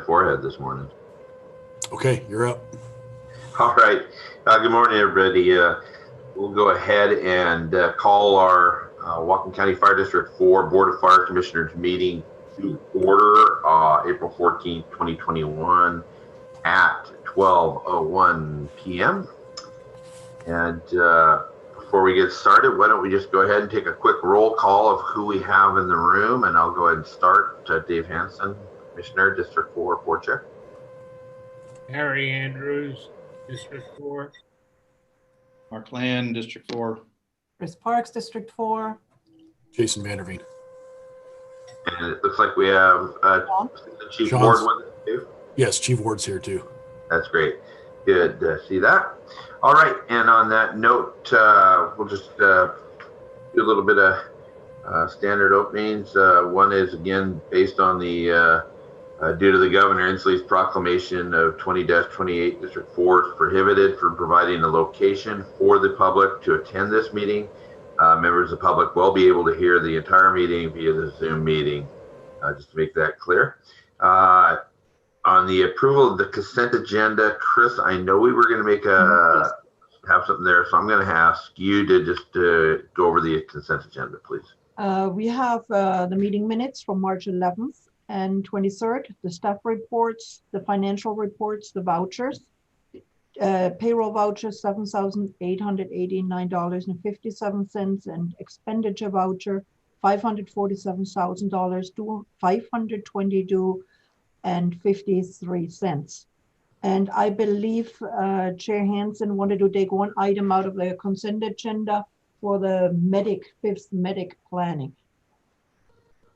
forehead this morning. Okay, you're up. All right. Good morning, everybody. We'll go ahead and call our Whatcom County Fire District 4 Board of Fire Commissioners meeting to order April 14th, 2021 at 12:01 p.m. And before we get started, why don't we just go ahead and take a quick roll call of who we have in the room, and I'll go ahead and start. Dave Hansen, Commissioner, District 4, Board Chair. Harry Andrews, District 4. Mark Land, District 4. Chris Parks, District 4. Jason Vanderveen. And it looks like we have the Chief Sean's, Ward with us too. Yes, Chief Ward's here too. That's great. Good to see that. All right, and on that note, we'll just do a little bit of standard openings. One is, again, based on the due to the Governor Inslee's proclamation of 20-28, District 4 is prohibited from providing a location for the public to attend this meeting. Members of the public will be able to hear the entire meeting via the Zoom meeting, just to make that clear. On the approval of the consent agenda, Chris, I know we were going to make have something there, so I'm going to ask you to just go over the consent agenda, please. We have the meeting minutes from March 11th and 23rd, the staff reports, the financial reports, the vouchers, payroll voucher $7,889.57, and expenditure voucher $547,000 to $522.53. And I believe Chair Hansen wanted to take one item out of the consent agenda for the fifth medic planning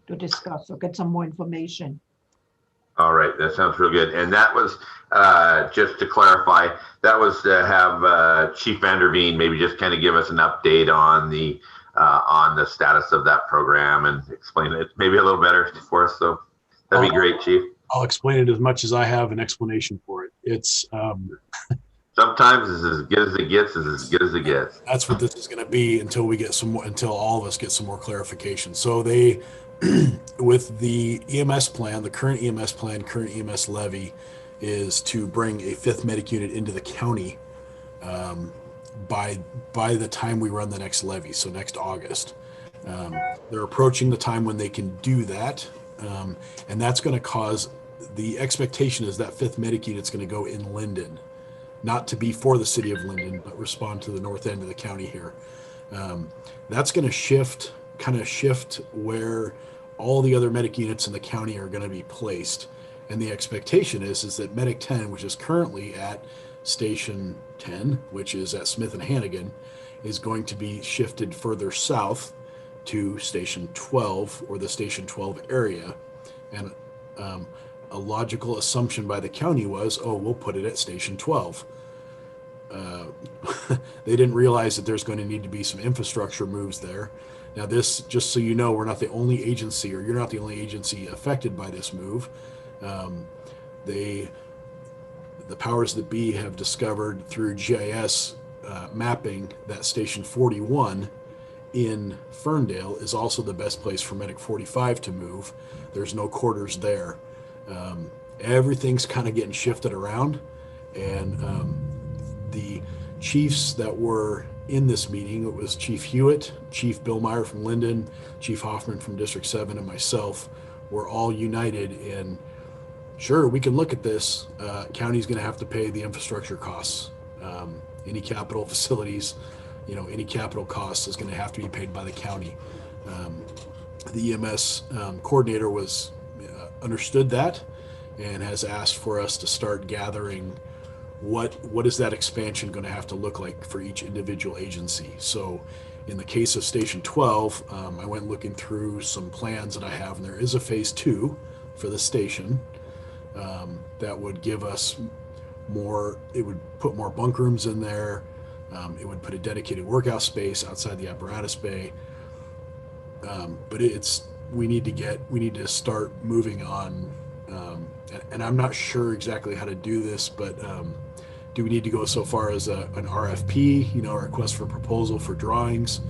to discuss or get some more information. All right, that sounds real good. And that was, just to clarify, that was to have Chief Vanderveen maybe just kind of give us an update on the status of that program and explain it maybe a little better for us. So that'd be great, Chief. I'll explain it as much as I have an explanation for it. It's sometimes it's as good as it gets, is as good as it gets. That's what this is going to be until we get some more, until all of us get some more clarification. So they, with the EMS plan, the current EMS plan, current EMS levy is to bring a fifth medic unit into the county by the time we run the next levy, so next August. They're approaching the time when they can do that. And that's going to cause, the expectation is that fifth medic unit is going to go in Linden, not to be for the city of Linden, but respond to the north end of the county here. That's going to shift where all the other medic units in the county are going to be placed. And the expectation is that Medic 10, which is currently at Station 10, which is at Smith and Hannigan, is going to be shifted further south to Station 12 or the Station 12 area. And a logical assumption by the county was, oh, we'll put it at Station 12. They didn't realize that there's going to need to be some infrastructure moves there. Now this, just so you know, we're not the only agency, or you're not the only agency affected by this move. The powers that be have discovered through GIS mapping that Station 41 in Ferndale is also the best place for Medic 45 to move. There's no quarters there. Everything's kind of getting shifted around, and the chiefs that were in this meeting, it was Chief Hewitt, Chief Bill Meyer from Linden, Chief Hoffman from District 7, and myself were all united in, sure, we can look at this. County's going to have to pay the infrastructure costs. Any capital facilities, any capital costs is going to have to be paid by the county. The EMS coordinator was understood that and has asked for us to start gathering what is that expansion going to have to look like for each individual agency. So in the case of Station 12, I went looking through some plans that I have, and there is a phase 2 for the station that would give us more, it would put more bunk rooms in there. It would put a dedicated workout space outside the apparatus bay. But we need to start moving on. And I'm not sure exactly how to do this, but do we need to go so far as an RFP, a request for proposal for drawings?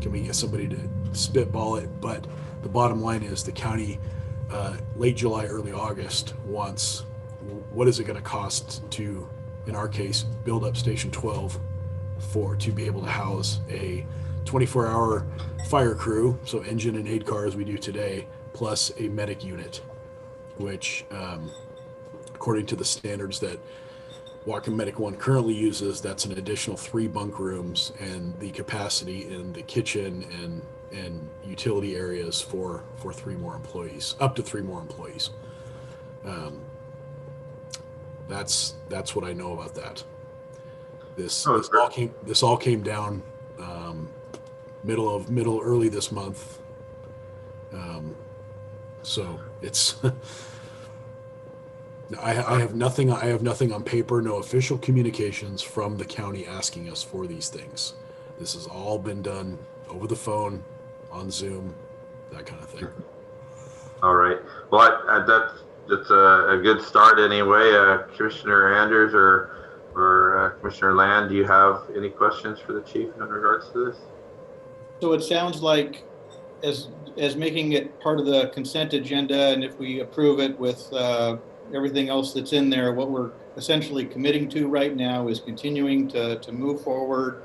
Can we get somebody to spitball it? But the bottom line is the county late July, early August once, what is it going to cost to, in our case, build up Station 12 to be able to house a 24-hour fire crew, so engine and aid car as we do today, plus a medic unit, which, according to the standards that Whatcom Medic 1 currently uses, that's an additional 3 bunk rooms and the capacity in the kitchen and utility areas for 3 more employees, up to 3 more employees. That's what I know about that. This all came down early this month. So it's I have nothing on paper, no official communications from the county asking us for these things. This has all been done over the phone, on Zoom, that kind of thing. All right. Well, that's a good start anyway. Commissioner Anders or Commissioner Land, do you have any questions for the chief in regards to this? So it sounds like as making it part of the consent agenda, and if we approve it with everything else that's in there, what we're essentially committing to right now is continuing to move forward.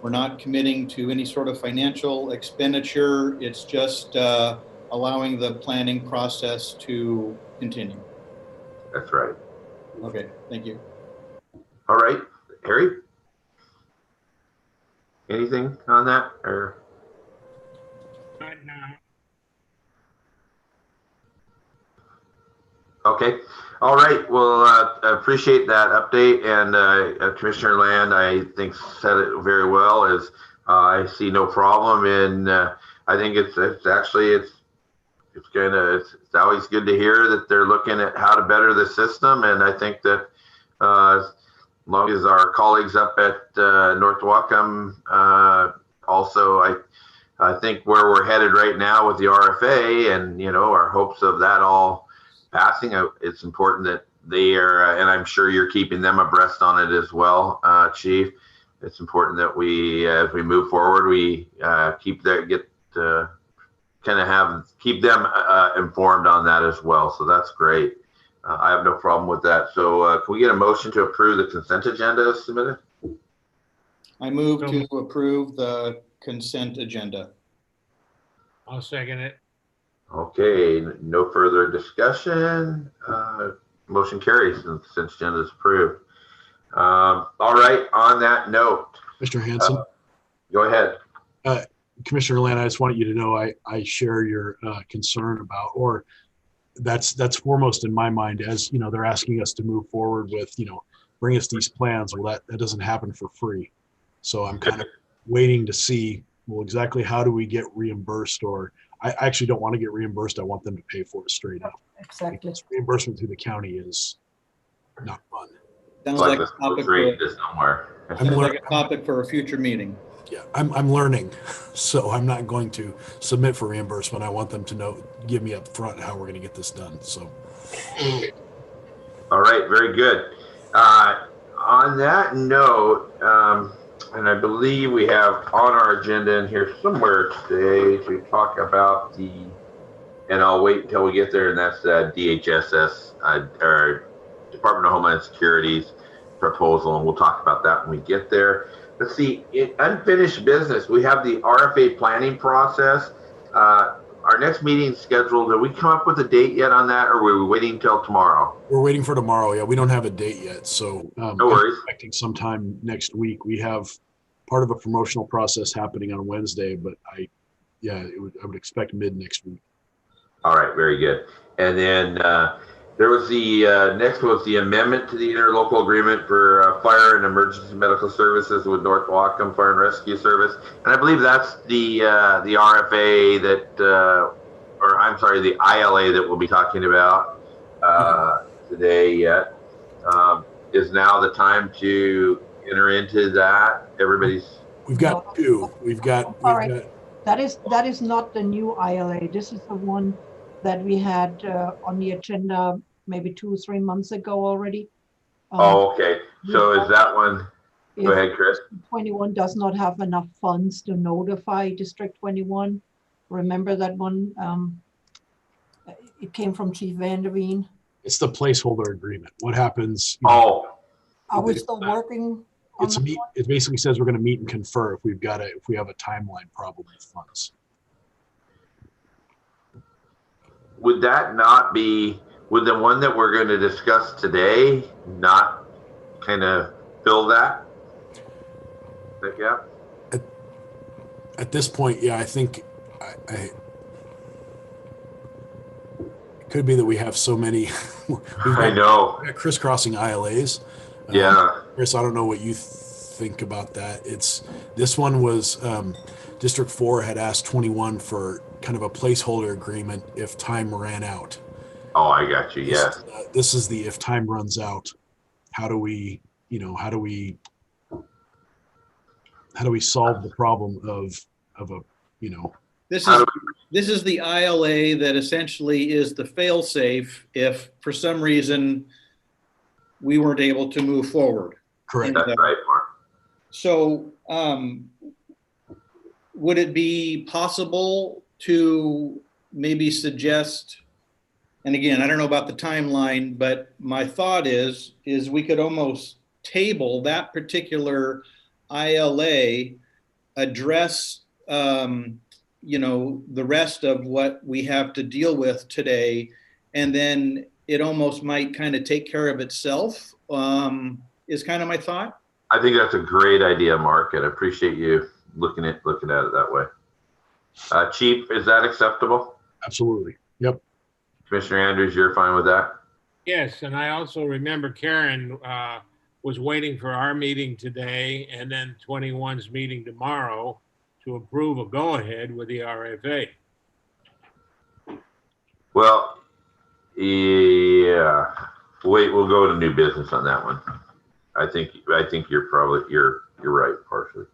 We're not committing to any sort of financial expenditure. It's just allowing the planning process to continue. That's right. Okay, thank you. All right, Harry? Anything on that or? Not now. Okay. All right. Well, I appreciate that update. And Commissioner Land, I think, said it very well. As I see no problem in. I think it's always good to hear that they're looking at how to better the system. And I think that as long as our colleagues up at North Whatcom also, I think where we're headed right now with the RFA and our hopes of that all passing, it's important that they are, and I'm sure you're keeping them abreast on it as well, Chief. It's important that we, as we move forward, we keep them informed on that as well. So that's great. I have no problem with that. So can we get a motion to approve the consent agenda as submitted? I move to approve the consent agenda. I'll second it. Okay, no further discussion. Motion carries and the consent agenda is approved. All right, on that note. Mr. Hanson? Go ahead. Commissioner Land, I just want you to know I share your concern about, or that's foremost in my mind, as they're asking us to move forward with, bring us these plans. Well, that doesn't happen for free. So I'm kind of waiting to see, well, exactly how do we get reimbursed, or I actually don't want to get reimbursed. I want them to pay for it straight up. Exactly. Because reimbursement through the county is not fun. Sounds like like a topic for a future meeting. Yeah, I'm learning, so I'm not going to submit for reimbursement. I want them to give me up front how we're going to get this done. So, all right, very good. On that note, and I believe we have on our agenda in here somewhere today to talk about and I'll wait until we get there, and that's DHSS, or Department of Homeland Security's proposal, and we'll talk about that when we get there. Let's see, in unfinished business, we have the RFA planning process. Our next meeting scheduled, did we come up with a date yet on that, or were we waiting until tomorrow? We're waiting for tomorrow. Yeah, we don't have a date yet. So no worries. I'm expecting sometime next week. We have part of a promotional process happening on Wednesday, but I would expect mid next week. All right, very good. And then there was next was the amendment to the interlocal agreement for fire and emergency medical services with North Whatcom Fire and Rescue Service, and I believe that's the RFA that, or I'm sorry, the ILA that we'll be talking about today. Yet is now the time to enter into that. We've got two. That is not the new ILA. This is the one that we had on the agenda maybe 2 or 3 months ago already. Okay. So is that one? Go ahead, Chris. 21 does not have enough funds to notify District 21. Remember that one? it came from Chief Vanderveen. It's the placeholder agreement. What happens? You know, Oh, Are we still working on it's that? it basically says we're going to meet and confer if we have a timeline problem with funds. would that not be, would the one that we're going to discuss today not kind of fill that gap? At this point, yeah, I think it could be that we have so many. I know. We've got crisscrossing ILAs. Yeah. Chris, I don't know what you think about that. This one was District 4 had asked 21 for kind of a placeholder agreement if time ran out. Oh, I got you. Yes. This is the if time runs out, how do we solve the problem of a This is the ILA that essentially is the fail-safe if for some reason we weren't able to move forward. correct. That's right, Mark. So would it be possible to maybe suggest, and again, I don't know about the timeline, but my thought is we could almost table that particular ILA, address the rest of what we have to deal with today, and then it almost might kind of take care of itself, is kind of my thought. I think that's a great idea, Mark, and I appreciate you looking at it that way. Chief, is that acceptable? Absolutely. Yep. Commissioner Andrews, you're fine with that? Yes, and I also remember Karen was waiting for our meeting today and then 21's meeting tomorrow to approve a go-ahead with the RFA. Well, yeah. Wait, we'll go to new business on that one. I think you're right partially.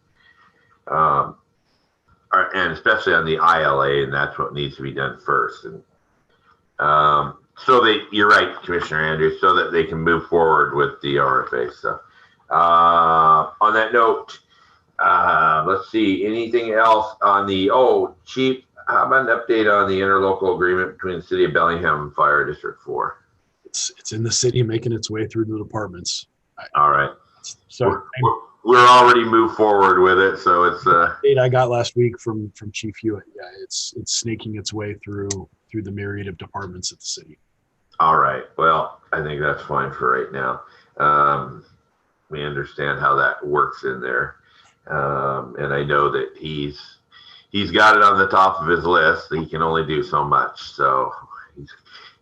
And especially on the ILA, and that's what needs to be done first. And you're right, Commissioner Andrews, so that they can move forward with the RFA stuff. On that note, let's see, anything else on the, Chief, how about an update on the interlocal agreement between the City of Bellingham and Fire District 4? It's in the city, making its way through the departments. All right. So We're already moved forward with it, so it's date I got last week from Chief Hewitt. Yeah, it's snaking its way through the myriad of departments at the city. all right. Well, I think that's fine for right now. We understand how that works in there, and I know that he's got it on the top of his list. He can only do so much, so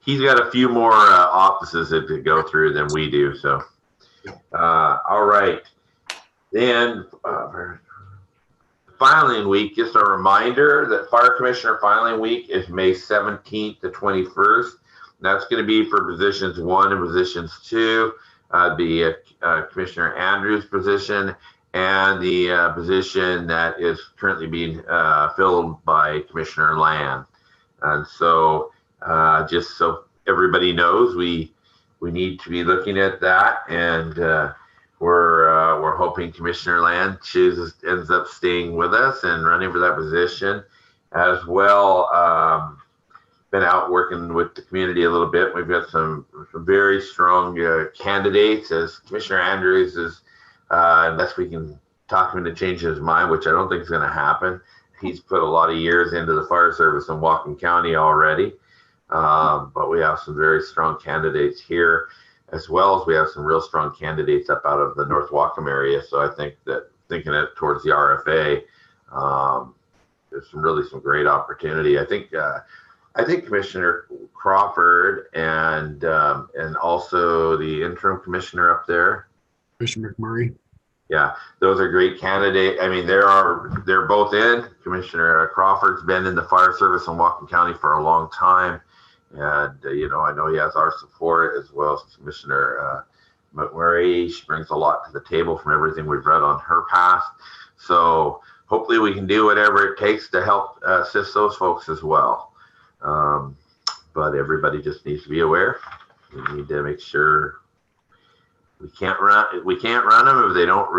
he's got a few more offices to go through than we do. So, all right. Then filing week, just a reminder that Fire Commissioner filing week is May 17th to 21st. That's going to be for positions 1 and positions 2, the Commissioner Andrews position, and the position that is currently being filled by Commissioner Land. And so just so everybody knows, we need to be looking at that, and we're hoping Commissioner Land ends up staying with us and running for that position as well. Been out working with the community a little bit. We've got some very strong candidates, as Commissioner Andrews is, unless we can talk him into changing his mind, which I don't think is going to happen. He's put a lot of years into the fire service in Whatcom County already. But we have some very strong candidates here, as well as we have some real strong candidates up out of the North Whatcom area. So I think that thinking it towards the RFA, there's some great opportunity. I think Commissioner Crawford and also the interim commissioner up there, Commissioner McMurray. yeah, those are great candidates. I mean, they're both in. Commissioner Crawford's been in the fire service in Whatcom County for a long time. And, I know he has our support, as well as Commissioner McMurray. She brings a lot to the table from everything we've read on her past. So hopefully we can do whatever it takes to help assist those folks as well. But everybody just needs to be aware. We need to make sure we can't run them if they don't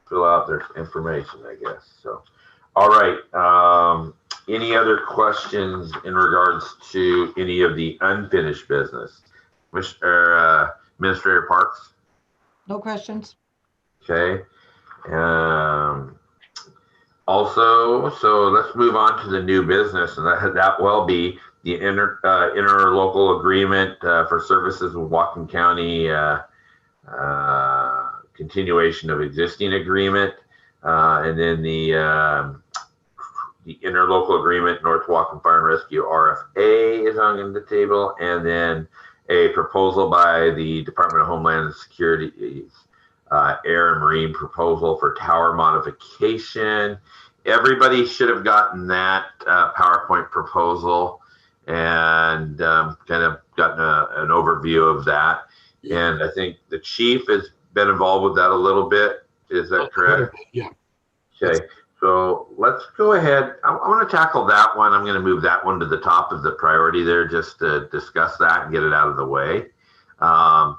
fill out their information, I guess. So, all right. Any other questions in regards to any of the unfinished business? Administrator Parks? No questions? Okay. Also, so let's move on to the new business, and that will be the interlocal agreement for services with Whatcom County, continuation of existing agreement, and then the interlocal agreement, North Whatcom Fire and Rescue RFA is on the table, and then a proposal by the Department of Homeland Security's Air and Marine proposal for tower modification. Everybody should have gotten that PowerPoint proposal and kind of gotten an overview of that. And I think the chief has been involved with that a little bit. Is that correct? Yeah. Okay. So let's go ahead. I want to tackle that one. I'm going to move that one to the top of the priority there just to discuss that and get it out of the way. I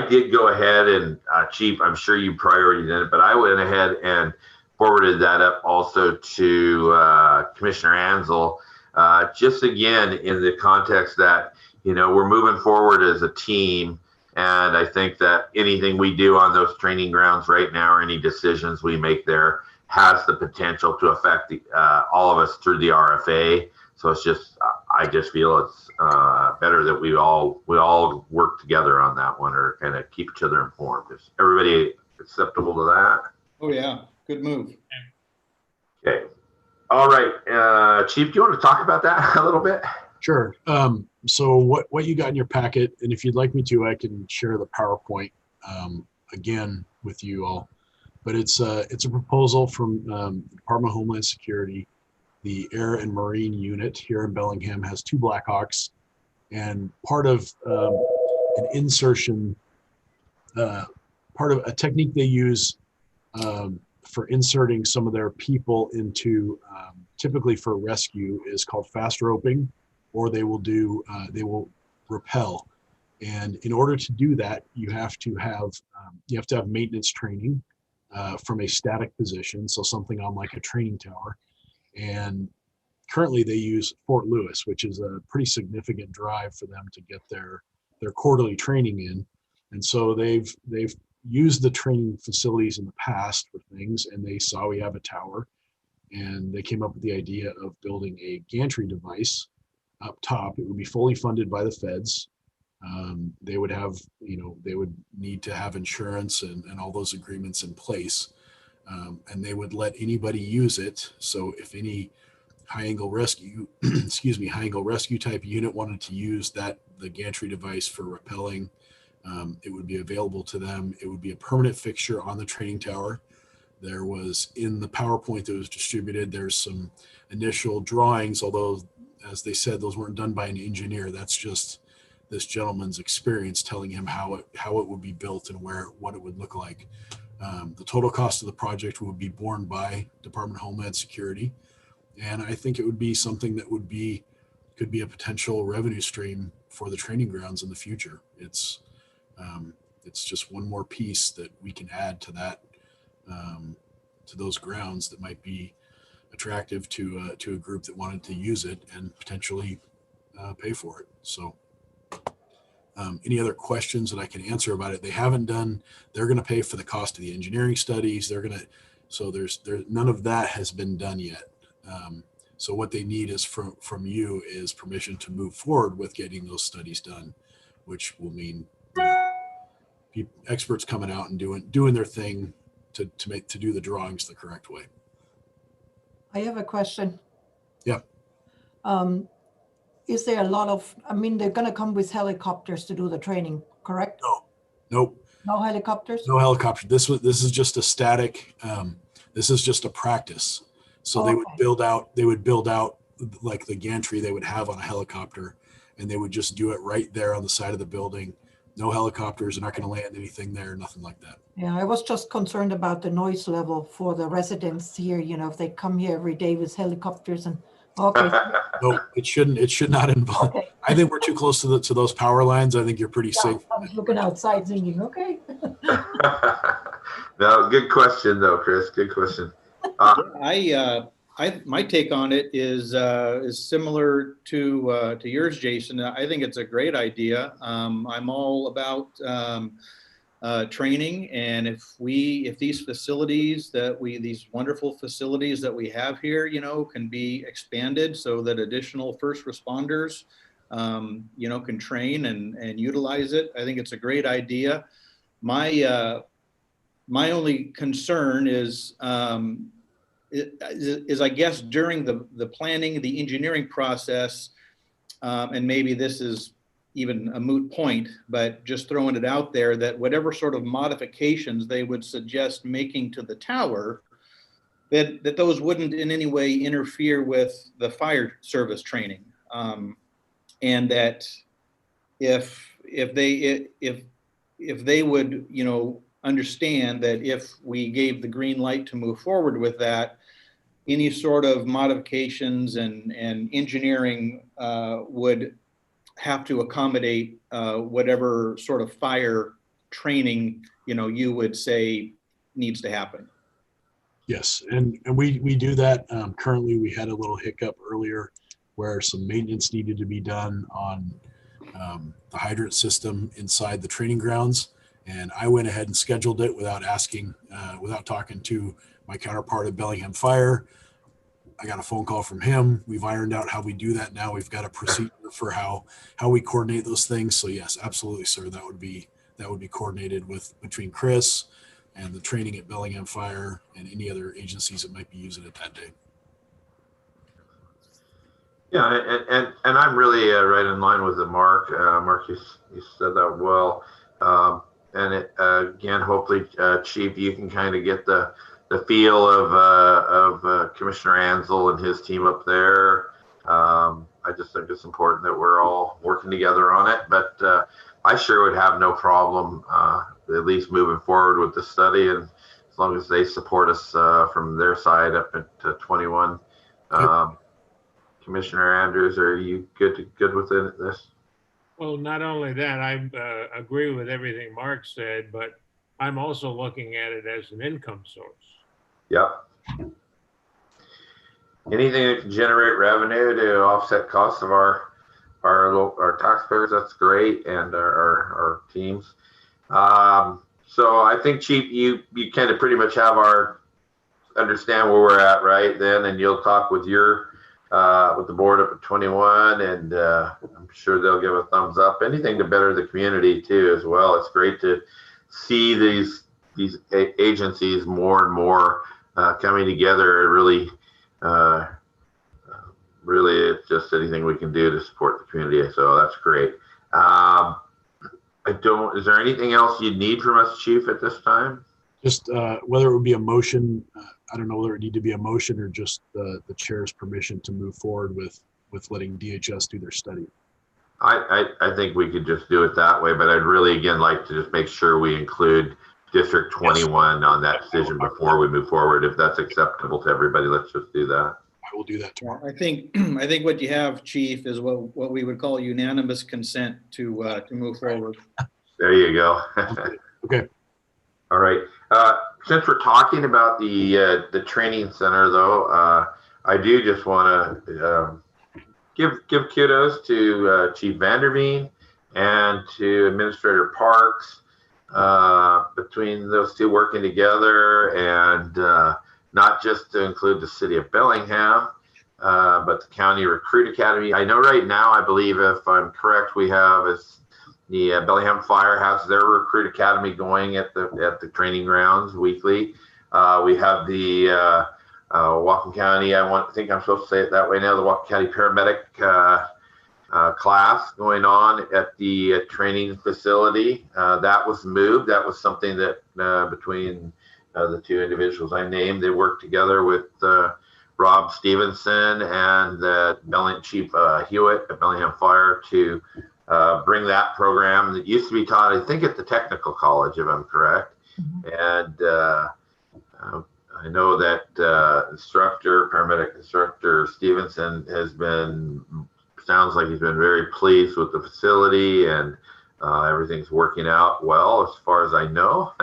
did go ahead and, Chief, I'm sure you priority did it, but I went ahead and forwarded that up also to Commissioner Ansel, just again in the context that, we're moving forward as a team. And I think that anything we do on those training grounds right now, or any decisions we make there, has the potential to affect all of us through the RFA. So it's just, I just feel it's better that we all work together on that one, or kind of keep each other informed. Is everybody acceptable to that? Oh yeah, good move. Okay. All right, Chief, do you want to talk about that a little bit? Sure. So what you got in your packet, and if you'd like me to, I can share the PowerPoint again with you all. But it's a proposal from the Department of Homeland Security. The Air and Marine unit here in Bellingham has 2 Blackhawks, and part of an insertion, part of a technique they use for inserting some of their people into, typically for rescue, is called fast roping, or they will rappel. And in order to do that, you have to have maintenance training from a static position, so something on like a training tower. And currently they use Fort Lewis, which is a pretty significant drive for them to get their quarterly training in. And so they've used the training facilities in the past for things, and they saw we have a tower, and they came up with the idea of building a gantry device up top. It would be fully funded by the feds. They would have, they would need to have insurance and all those agreements in place. And they would let anybody use it. So if any high angle rescue, high angle rescue type unit wanted to use the gantry device for rappelling, it would be available to them. It would be a permanent fixture on the training tower. There was, in the PowerPoint that was distributed, there's some initial drawings, although as they said, those weren't done by an engineer. That's just this gentleman's experience telling him how it would be built and what it would look like. The total cost of the project would be borne by Department of Homeland Security. And I think it would be something that could be a potential revenue stream for the training grounds in the future. It's just one more piece that we can add to that, to those grounds that might be attractive to a group that wanted to use it and potentially pay for it. So any other questions that I can answer about it? They're going to pay for the cost of the engineering studies. So there's none of that has been done yet. So what they need is from you is permission to move forward with getting those studies done, which will mean experts coming out and doing their thing to do the drawings the correct way. I have a question. Yeah. Is there a lot of, they're going to come with helicopters to do the training, correct? No. Nope. No helicopters? No helicopter. This is just a static, this is just a practice. So Okay. They would build out like the gantry they would have on a helicopter, and they would just do it right there on the side of the building. No helicopters, they're not going to land anything there, nothing like that. Yeah, I was just concerned about the noise level for the residents here, if they come here every day with helicopters and, okay. No, it should not involve. Okay. I think we're too close to those power lines. I think you're pretty safe. I was looking outside thinking, okay. No, good question though, Chris. Good question. I my take on it is similar to yours, Jason. I think it's a great idea. I'm all about training, and if these facilities these wonderful facilities that we have here, can be expanded so that additional first responders, can train and utilize it. I think it's a great idea. My only concern is I guess during the planning, the engineering process, and maybe this is even a moot point, but just throwing it out there, that whatever sort of modifications they would suggest making to the tower, that those wouldn't in any way interfere with the fire service training, and that if they would, understand that if we gave the green light to move forward with that, any sort of modifications and engineering would have to accommodate whatever sort of fire training, you would say needs to happen. Yes, and we do that. Currently, we had a little hiccup earlier where some maintenance needed to be done on the hydrant system inside the training grounds. And I went ahead and scheduled it without talking to my counterpart at Bellingham Fire. I got a phone call from him. We've ironed out how we do that now. We've got a procedure for how we coordinate those things. So yes, absolutely, sir. That would be coordinated between Chris and the training at Bellingham Fire and any other agencies that might be using it that day. Yeah, and I'm really right in line with the Mark. Mark, you said that well. And again, hopefully, Chief, you can kind of get the feel of Commissioner Ansel and his team up there. I just think it's important that we're all working together on it. But I sure would have no problem at least moving forward with the study, and as long as they support us from their side up at 21. Commissioner Andrews, are you good with this? Well, not only that, I agree with everything Mark said, but I'm also looking at it as an income source. Yep. Anything that can generate revenue to offset costs of our taxpayers, that's great, and our teams. So I think, Chief, you kind of pretty much have understand where we're at right then, and you'll talk with with the board up at 21, and I'm sure they'll give a thumbs up. Anything to better the community too as well. It's great to see these agencies more and more coming together. Really, it's just anything we can do to support the community. So that's great. Is there anything else you need from us, Chief, at this time? Just whether it would be a motion, I don't know whether it need to be a motion or just the chair's permission to move forward with letting DHS do their study. I think we could just do it that way, but I'd really, again, like to just make sure we include District 21 yes. on that decision before we move forward. If that's acceptable to everybody, let's just do that. I will do that tomorrow. I think what you have, Chief, is what we would call unanimous consent to move forward. There you go. Okay. All right. Since we're talking about the training center, though, I do just want to give kudos to Chief Vanderveen and to Administrator Parks, between those two working together, and not just to include the city of Bellingham, but the County Recruit Academy. I know right now, I believe, if I'm correct, we have the Bellingham Fire has their Recruit Academy going at the training grounds weekly. We have the Whatcom County, I think I'm supposed to say it that way now, the Whatcom County Paramedic class going on at the training facility. That was moved. That was something that between the two individuals I named, they worked together with Rob Stevenson and Chief Hewitt at Bellingham Fire to bring that program that used to be taught, I think, at the technical college, if I'm correct. Mm-hmm. And I know that paramedic instructor Stevenson sounds like he's been very pleased with the facility, and everything's working out well as far as I know.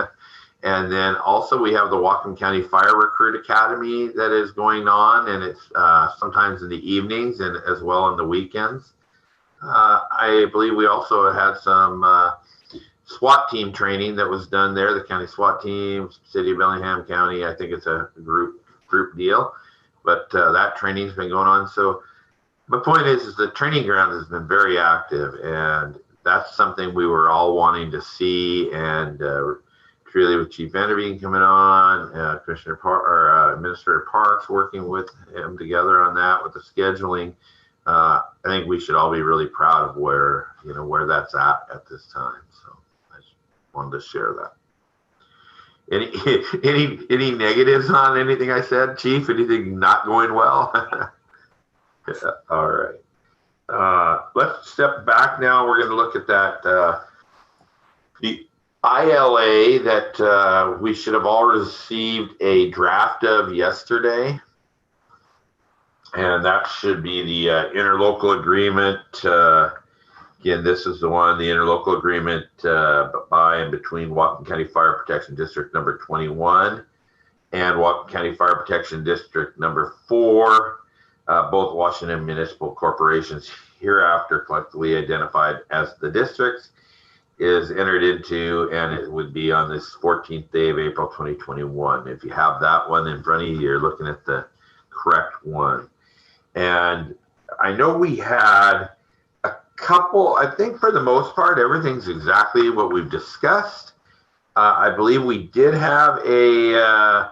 And then also we have the Whatcom County Fire Recruit Academy that is going on, and it's sometimes in the evenings and as well on the weekends. I believe we also had some SWAT team training that was done there. The county SWAT team, City of Bellingham County. I think it's a group deal, but that training's been going on. So my point is the training ground has been very active, and that's something we were all wanting to see. And really, with Chief Vanderveen coming on, Commissioner Administrator Parks working with him together on that with the scheduling. I think we should all be really proud of where that's at this time. So I just wanted to share that. Any negatives on anything I said, Chief? Anything not going well? Yeah, all right. Let's step back now. We're going to look at that the ILA that we should have all received a draft of yesterday. And that should be the interlocal agreement. Again, this is the one, the interlocal agreement by and between Whatcom County Fire Protection District number 21 and Whatcom County Fire Protection District number 4, both Washington municipal corporations hereafter collectively identified as the districts, is entered into, and it would be on this 14th day of April 2021. If you have that one in front of you, you're looking at the correct one. And I know we had a couple, I think for the most part, everything's exactly what we've discussed. I believe we did have a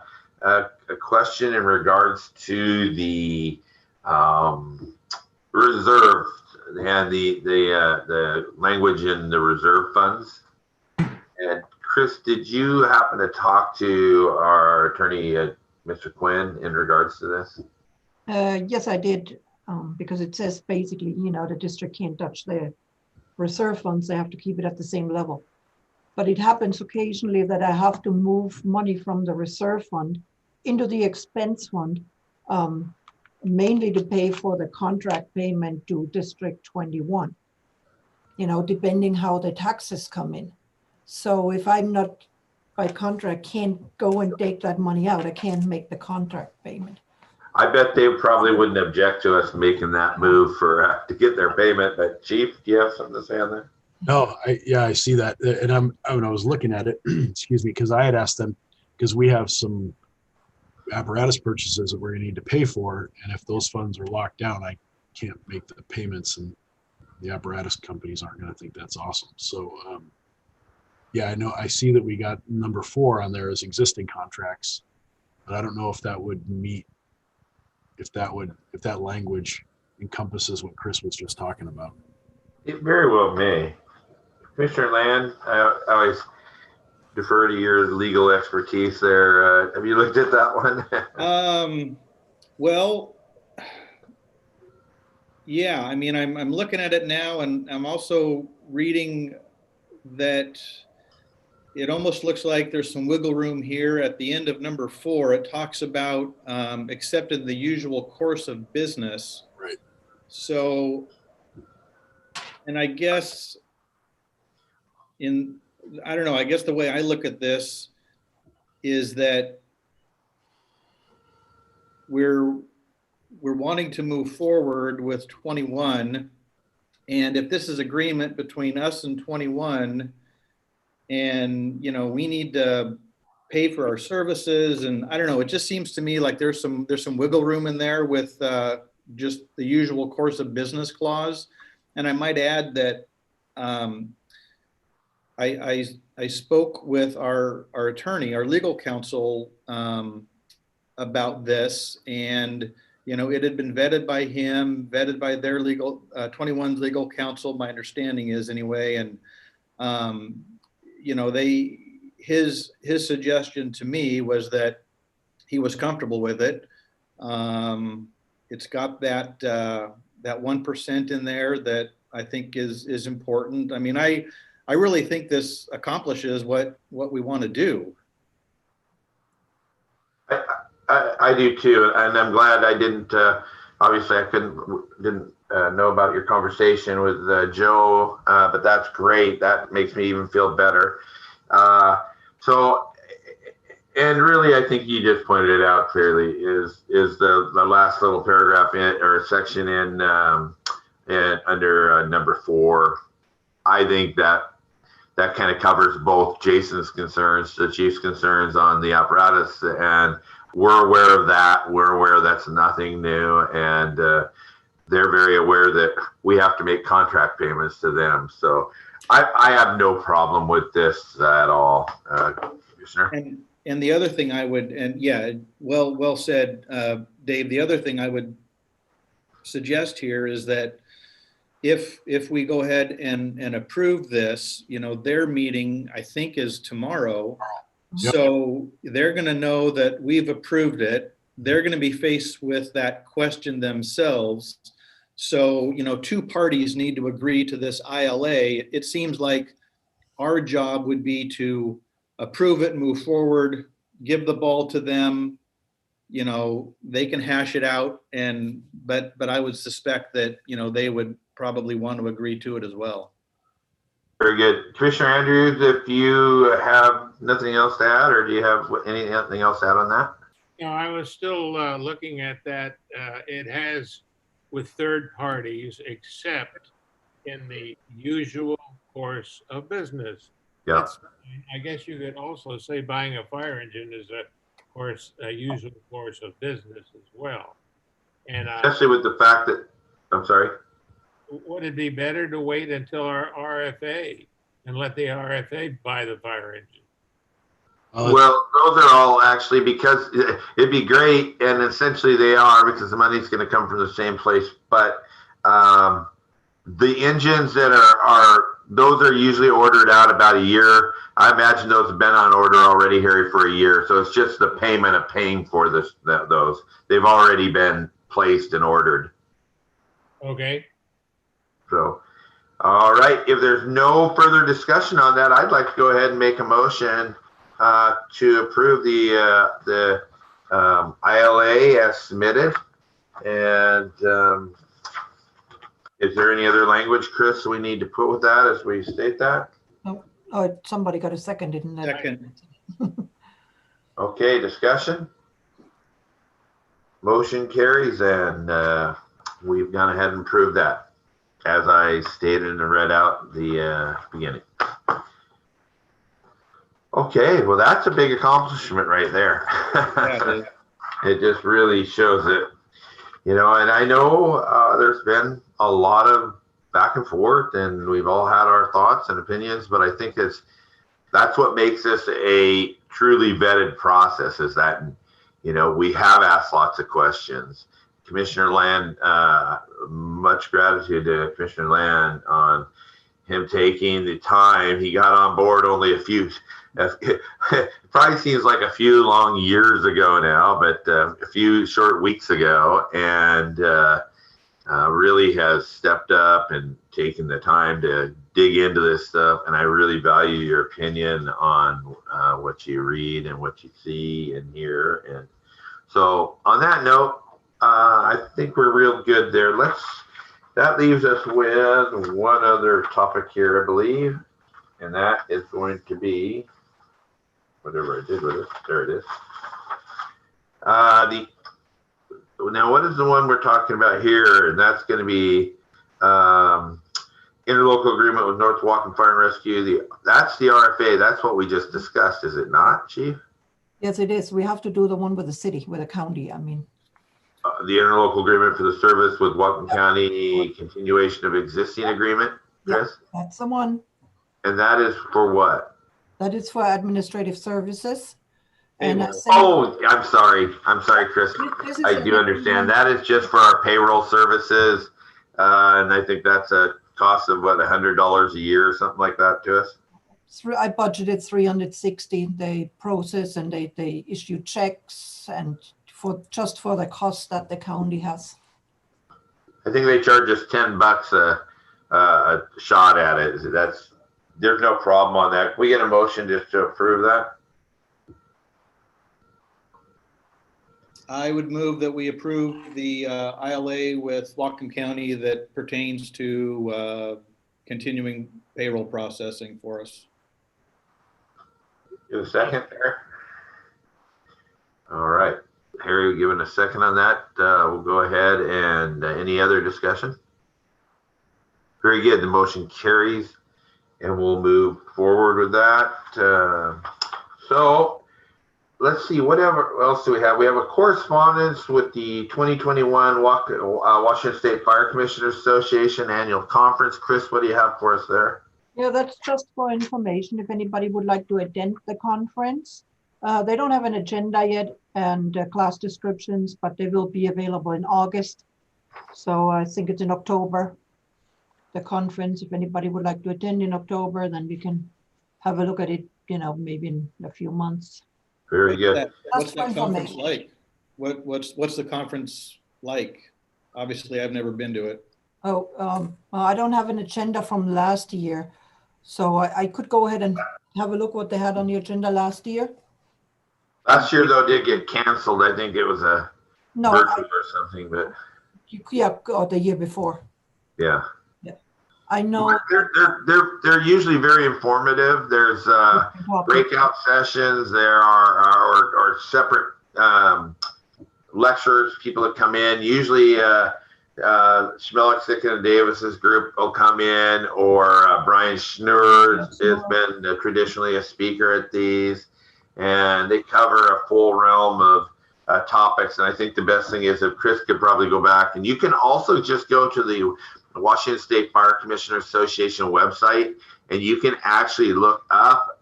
question in regards to the reserve and the language in the reserve funds. And Chris, did you happen to talk to our attorney, Mr. Quinn, in regards to this? Yes, I did, because it says basically, the district can't touch their reserve funds. They have to keep it at the same level. But it happens occasionally that I have to move money from the reserve fund into the expense fund, mainly to pay for the contract payment to District 21, depending how the taxes come in. So if I'm not, by contract, can't go and take that money out, I can't make the contract payment. I bet they probably wouldn't object to us making that move for to get their payment. But Chief, do you have something to say on that? No, I see that, and when I was looking at it, excuse me, because I had asked them, because we have some apparatus purchases that we're going to need to pay for, and if those funds are locked down, I can't make the payments, and the apparatus companies aren't going to think that's awesome. So, yeah, I know I see that we got number 4 on there as existing contracts, but I don't know if that would meet. If that language encompasses what Chris was just talking about. It very well may. Commissioner Land, I always defer to your legal expertise there. Have you looked at that one? Well, yeah, I mean, I'm looking at it now, and I'm also reading that it almost looks like there's some wiggle room here. At the end of number 4, it talks about accepted the usual course of business. Right. So, and I guess I don't know, I guess the way I look at this is that we're wanting to move forward with 21. And if this is agreement between us and 21, and we need to pay for our services, and I don't know, it just seems to me like there's some wiggle room in there with just the usual course of business clause. And I might add that I spoke with our attorney, our legal counsel, about this, and it had been vetted by him, vetted by their legal 21's legal counsel, my understanding is anyway, and his suggestion to me was that he was comfortable with it. It's got that 1% in there that I think is important. I mean, I really think this accomplishes what we want to do. I do too, and I'm glad I didn't. Obviously, I didn't know about your conversation with Joe, but that's great. That makes me even feel better. So, And really, I think you just pointed it out clearly. Is the last little paragraph in or section in under number 4? I think that kind of covers both Jason's concerns, the chief's concerns on the apparatus, and we're aware of that. We're aware that's nothing new, and they're very aware that we have to make contract payments to them. So I have no problem with this at all, Commissioner. And the other thing I would, and yeah, well said, Dave. The other thing I would suggest here is that if we go ahead and approve this, their meeting, I think, is tomorrow. Yep. So they're going to know that we've approved it. They're going to be faced with that question themselves. So, two parties need to agree to this ILA. It seems like our job would be to approve it, move forward, give the ball to them. They can hash it out, but I would suspect that, they would probably want to agree to it as well. Very good. Commissioner Andrews, if you have nothing else to add, or do you have anything else to add on that? I was still looking at that. It has with third parties, except in the usual course of business. Yeah. I guess you could also say buying a fire engine is a usual course of business as well. And especially with the fact that, I'm sorry. Would it be better to wait until our RFA and let the RFA buy the fire engine? Well, those are all actually, because it'd be great, and essentially they are, because the money's going to come from the same place. But the engines that are those are usually ordered out about a year. I imagine those have been on order already, Harry, for a year. So it's just the payment of paying for those. They've already been placed and ordered. Okay. So, all right. If there's no further discussion on that, I'd like to go ahead and make a motion to approve the ILA as submitted. And is there any other language, Chris, we need to put with that as we state that? No. Oh, somebody got a second, didn't they? Second. Okay, discussion. Motion carries, and we've gone ahead and approved that, as I stated and read out the beginning. Okay, well, that's a big accomplishment right there. Yeah, it just really shows it, and I know there's been a lot of back and forth, and we've all had our thoughts and opinions, but I think that's what makes this a truly vetted process, is that, we have asked lots of questions. Commissioner Land, much gratitude to Commissioner Land on him taking the time. He got on board only it probably seems like a few long years ago now, but a few short weeks ago, and really has stepped up and taken the time to dig into this stuff. And I really value your opinion on what you read and what you see and hear. And so on that note, I think we're real good there. That leaves us with one other topic here, I believe, and that is going to be whatever I did with it. There it is. Now, what is the one we're talking about here? And that's going to be interlocal agreement with North Walken Fire and Rescue. That's the RFA. That's what we just discussed, is it not, Chief? Yes, it is. We have to do the one with the city, with the county. I mean, the interlocal agreement for the service with Whatcom County, continuation of existing agreement, Chris? Yeah, that's the one. And that is for what? That is for administrative services. And I'm sorry. I'm sorry, Chris. I do understand. That is just for our payroll services. And I think that's a cost of what, $100 a year or something like that to us? I budgeted 360. They process and they issue checks, and just for the cost that the county has. I think they charge us $10 a shot at it. There's no problem on that. Can we get a motion just to approve that? I would move that we approve the ILA with Whatcom County that pertains to continuing payroll processing for us. Do a second there. All right. Harry, given a second on that, we'll go ahead and any other discussion? Very good. The motion carries and we'll move forward with that. So let's see, whatever else do we have? We have a correspondence with the 2021 Washington State Fire Commissioners Association Annual Conference. Chris, what do you have for us there? Yeah, that's just for information. If anybody would like to attend the conference, they don't have an agenda yet and class descriptions, but they will be available in August. So I think it's in October, the conference. If anybody would like to attend in October, then we can have a look at it, maybe in a few months. Very good. What's that conference like? What's the conference like? Obviously, I've never been to it. Oh, well, I don't have an agenda from last year. So I could go ahead and have a look what they had on the agenda last year. Last year, though, did get canceled. I think it was a virtual or something, but yeah, the year before. Yeah. I know. They're usually very informative. There's breakout sessions. There are separate lectures. People that come in. Usually, Schmelik, Sicken, and Davis's group will come in, or Brian Schnurr has been traditionally a speaker at these, and they cover a full realm of topics. And I think the best thing is if Chris could probably go back, and you can also just go to the Washington State Fire Commissioner Association website, and you can actually look up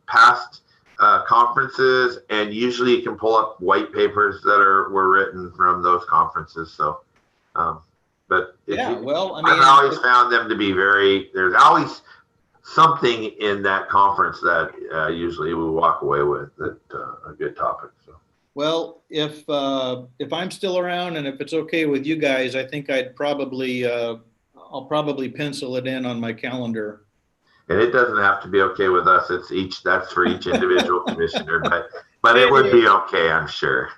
past conferences, and usually you can pull up white papers that were written from those conferences. So, but yeah, well, I mean, I've always found them to be there's always something in that conference that usually we walk away with that a good topic. So. Well, if I'm still around and if it's okay with you guys, I think I'll probably pencil it in on my calendar. And it doesn't have to be okay with us. That's for each individual commissioner, but it would be okay, I'm sure.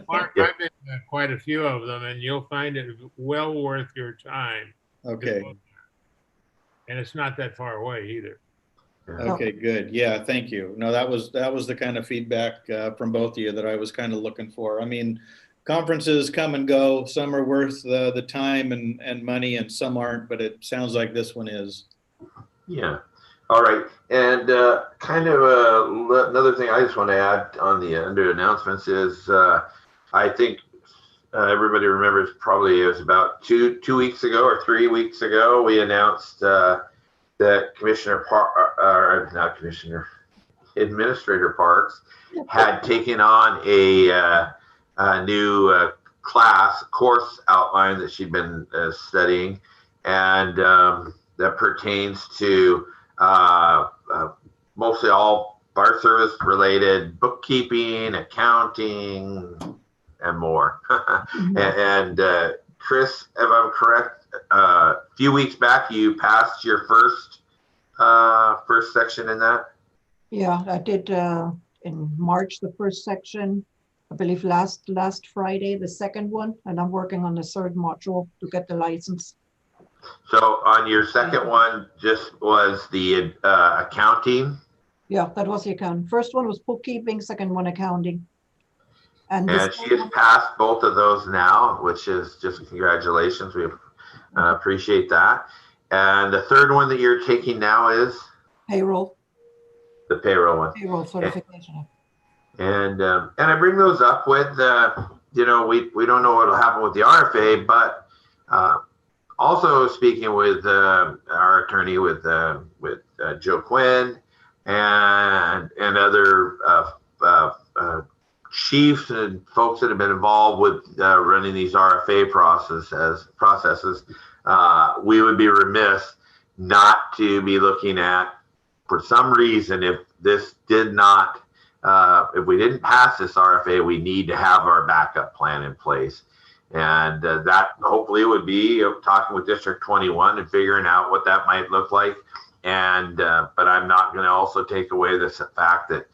Mark, I've been to quite a few of them, and you'll find it well worth your time. Okay. And it's not that far away either. Okay, good. Yeah, thank you. No, that was the kind of feedback from both of you that I was kind of looking for. I mean, conferences come and go. Some are worth the time and money, and some aren't, but it sounds like this one is. Yeah. All right. And kind of another thing I just want to add on the under announcements is I think everybody remembers probably it was about two weeks ago or 3 weeks ago, we announced that Administrator Parks had taken on a new course outline that she'd been studying, and that pertains to mostly all fire service related bookkeeping, accounting, and more. And Chris, if I'm correct, a few weeks back you passed your first section in that. Yeah, I did in March the first section. I believe last Friday the second one, and I'm working on the third module to get the license. So on your second one, just was the accounting. Yeah, that was the accounting. First one was bookkeeping, second one accounting. And she has passed both of those now, which is just congratulations. We appreciate that. And the third one that you're taking now is? Payroll. The payroll one. Payroll certification. And I bring those up with, we don't know what will happen with the RFA, but also speaking with our attorney, with Joe Quinn and other chiefs and folks that have been involved with running these RFA processes, we would be remiss not to be looking at, for some reason, if this did not, if we didn't pass this RFA, we need to have our backup plan in place. And that hopefully would be talking with District 21 and figuring out what that might look like. And but I'm not going to also take away the fact that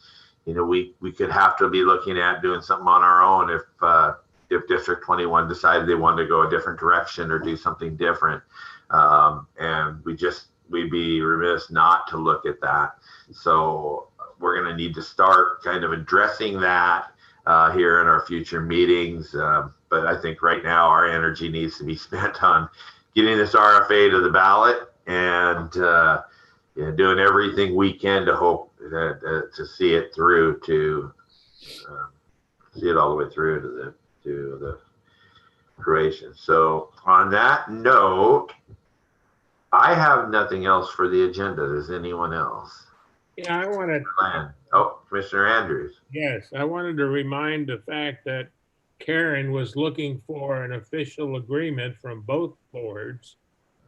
we could have to be looking at doing something on our own if District 21 decided they wanted to go a different direction or do something different. And we'd be remiss not to look at that. So we're going to need to start kind of addressing that here in our future meetings. But I think right now our energy needs to be spent on getting this RFA to the ballot and doing everything we can to hope that, to see it through to see it all the way through to the creation. So on that note, I have nothing else for the agenda. Does anyone else? Yeah, I wanted, Oh, Commissioner Andrews. yes, I wanted to remind the fact that Karen was looking for an official agreement from both boards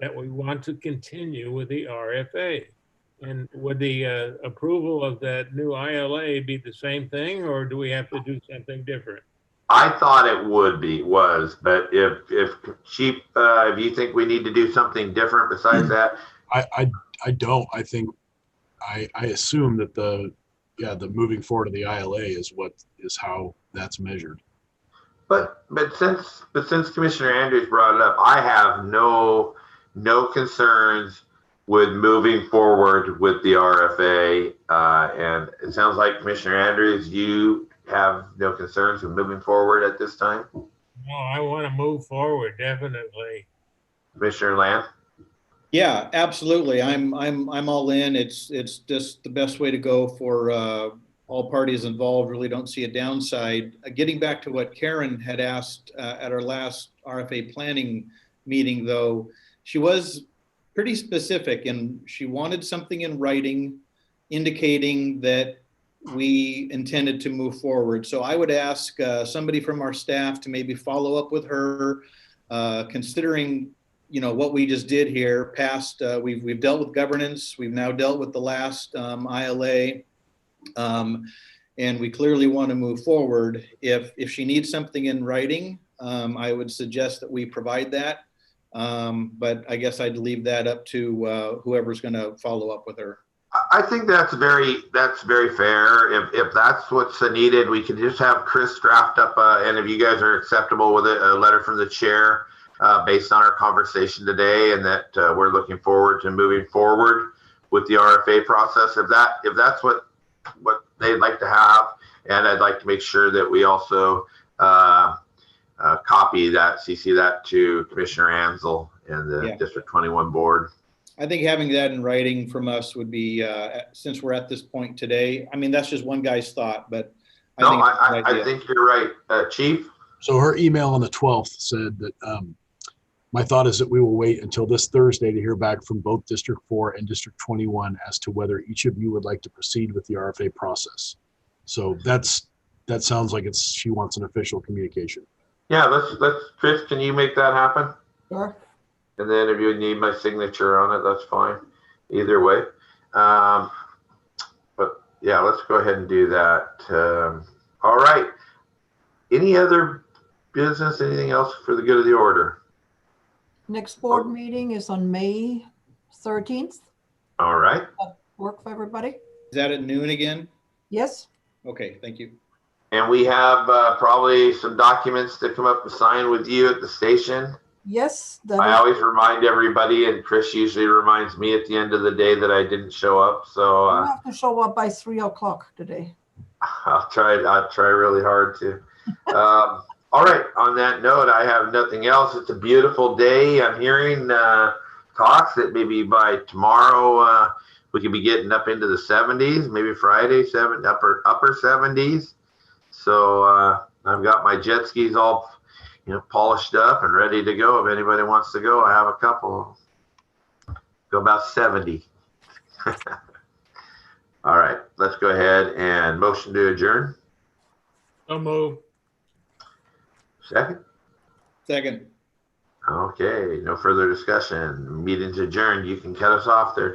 that we want to continue with the RFA. And would the approval of that new ILA be the same thing, or do we have to do something different? I thought it but if Chief, if you think we need to do something different besides that, I don't. I think I assume that the moving forward of the ILA is how that's measured. but since Commissioner Andrews brought it up, I have no concerns with moving forward with the RFA, and it sounds like Commissioner Andrews, you have no concerns with moving forward at this time. No, I want to move forward, definitely. Commissioner Land. Yeah, absolutely. I'm all in. It's just the best way to go for all parties involved. Really don't see a downside. Getting back to what Karen had asked at our last RFA planning meeting, though, she was pretty specific and she wanted something in writing indicating that we intended to move forward. So I would ask somebody from our staff to maybe follow up with her, considering what we just did here. Past we've dealt with governance, we've now dealt with the last ILA, and we clearly want to move forward. If she needs something in writing, I would suggest that we provide that. But I guess I'd leave that up to whoever's going to follow up with her. I think that's very fair. If that's what's needed, we can just have Chris draft up, and if you guys are acceptable with it, a letter from the chair based on our conversation today, and that we're looking forward to moving forward with the RFA process. If that's what they'd like to have, and I'd like to make sure that we also copy that, CC that to Commissioner Ansel and the District 21 board. I think having that in writing from us would be, since we're at this point today, I mean, that's just one guy's thought, but I think you're right, Chief. So her email on the 12th said that my thought is that we will wait until this Thursday to hear back from both District 4 and District 21 as to whether each of you would like to proceed with the RFA process. So that sounds like she wants an official communication. Yeah, let's Chris, can you make that happen? Sure. And then if you need my signature on it, that's fine. Either way. But yeah, let's go ahead and do that. All right. Any other business, anything else for the good of the order? Next board meeting is on May 13th. All right. Work for everybody? Is that at noon again? Yes. Okay, thank you. And we have probably some documents to come up and sign with you at the station. Yes. I always remind everybody, and Chris usually reminds me at the end of the day that I didn't show up. So you have to show up by 3 o'clock today. I'll try really hard to. All right. On that note, I have nothing else. It's a beautiful day. I'm hearing talks that maybe by tomorrow we could be getting up into the 70s. Maybe Friday, upper 70s. So I've got my jet skis all polished up and ready to go. If anybody wants to go, I have a couple. Go about 70. All right, let's go ahead and motion to adjourn. So move. Second. Second. Okay, no further discussion. Meeting's adjourned. You can cut us off there,